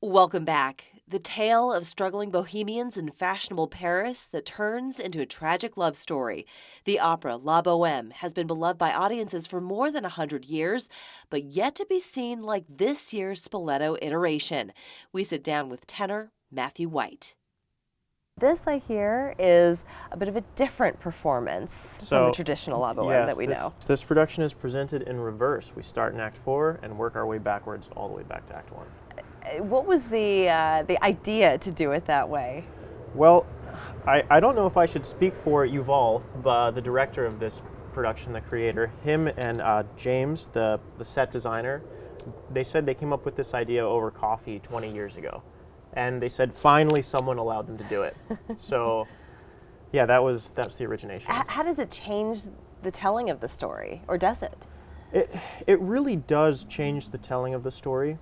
Welcome back. The tale of struggling bohemians in fashionable Paris that turns into a tragic love story. The opera La Boheme has been beloved by audiences for more than 100 years, but yet to be seen like this year's Spoleto iteration. We sit down with tenor Matthew White. This, I hear, is a bit of a different performance from the traditional La Boheme that we know. This production is presented in reverse. We start in Act 4 and work our way backwards all the way back to Act 1. What was the idea to do it that way? Well, I don't know if I should speak for Yuval, the director of this production, the creator. Him and James, the set designer, they said they came up with this idea over coffee 20 years ago. And they said finally someone allowed them to do it. So, yeah, that's the origination. How does it change the telling of the story, or does it? It really does change the telling of the story.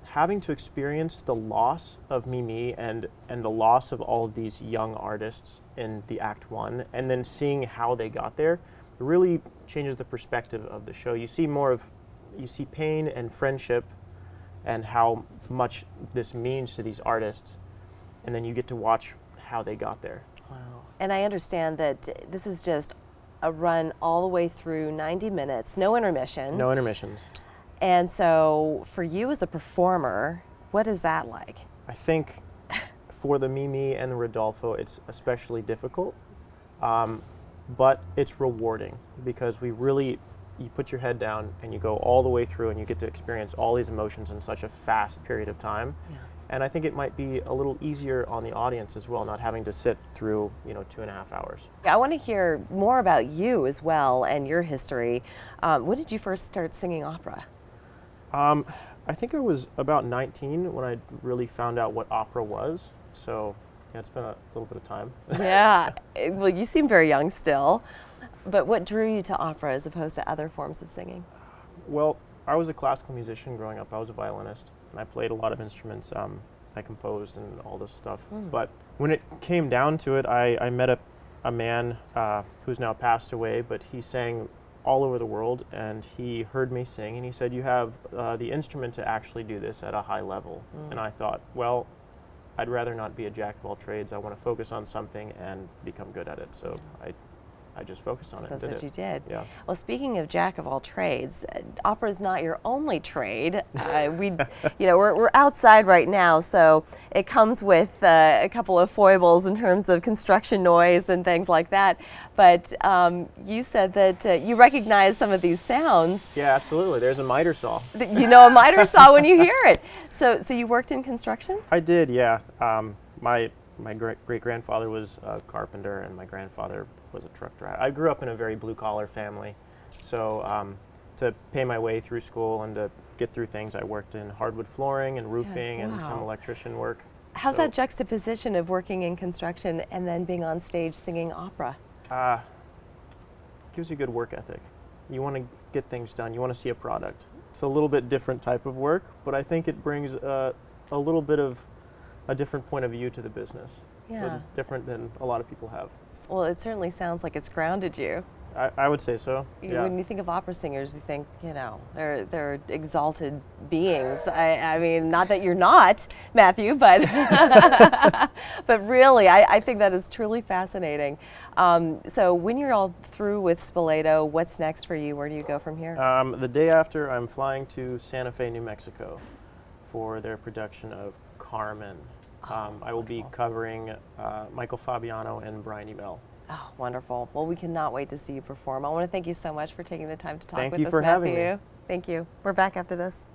Having to experience the loss of Mimi and the loss of all of these young artists in the Act 1, and then seeing how they got there, really changes the perspective of the show. You see pain and friendship and how much this means to these artists, and then you get to watch how they got there. Wow. And I understand that this is just a run all the way through 90 minutes, no intermission. No intermissions. And so for you as a performer, what is that like? I think for the Mimi and the Rodolfo, it's especially difficult, but it's rewarding because you put your head down and you go all the way through and you get to experience all these emotions in such a fast period of time. Yeah. And I think it might be a little easier on the audience as well, not having to sit through 2.5 hours. I want to hear more about you as well and your history. When did you first start singing opera? I think I was about 19 when I really found out what opera was. So yeah, it's been a little bit of time. Yeah, well, you seem very young still. But what drew you to opera as opposed to other forms of singing? Well, I was a classical musician growing up. I was a violinist, and I played a lot of instruments. I composed and all this stuff. But when it came down to it, I met a man who's now passed away, but he sang all over the world, and he heard me sing, and he said, "You have the instrument to actually do this at a high level." And I thought, well, I'd rather not be a jack of all trades. I want to focus on something and become good at it. So I just focused on it. That's what you did. Yeah. Well, speaking of jack of all trades, opera is not your only trade. We're outside right now, so it comes with a couple of foibles in terms of construction noise and things like that. But you said that you recognize some of these sounds. Yeah, absolutely. There's a miter saw. You know a miter saw when you hear it. So you worked in construction? I did, yeah. My great-grandfather was a carpenter, and my grandfather was a truck driver. I grew up in a very blue-collar family, so to pay my way through school and to get through things, I worked in hardwood flooring and roofing and some electrician work. How's that juxtaposition of working in construction and then being on stage singing opera? Gives you good work ethic. You want to get things done. You want to see a product. It's a little bit different type of work, but I think it brings a little bit of a different point of view to the business. Yeah. Different than a lot of people have. Well, it certainly sounds like it's grounded you. I would say so. Yeah. When you think of opera singers, you think, they're exalted beings. I mean, not that you're not, Matthew, but but really, I think that is truly fascinating. So when you're all through with Spoleto, what's next for you? Where do you go from here? The day after, I'm flying to Santa Fe, New Mexico for their production of Carmen. I will be covering Michael Fabiano and Brian Ebell. Oh, wonderful. Well, we cannot wait to see you perform. I want to thank you so much for taking the time to talk with us, Matthew. Thank you for having me. Thank you. We're back after this.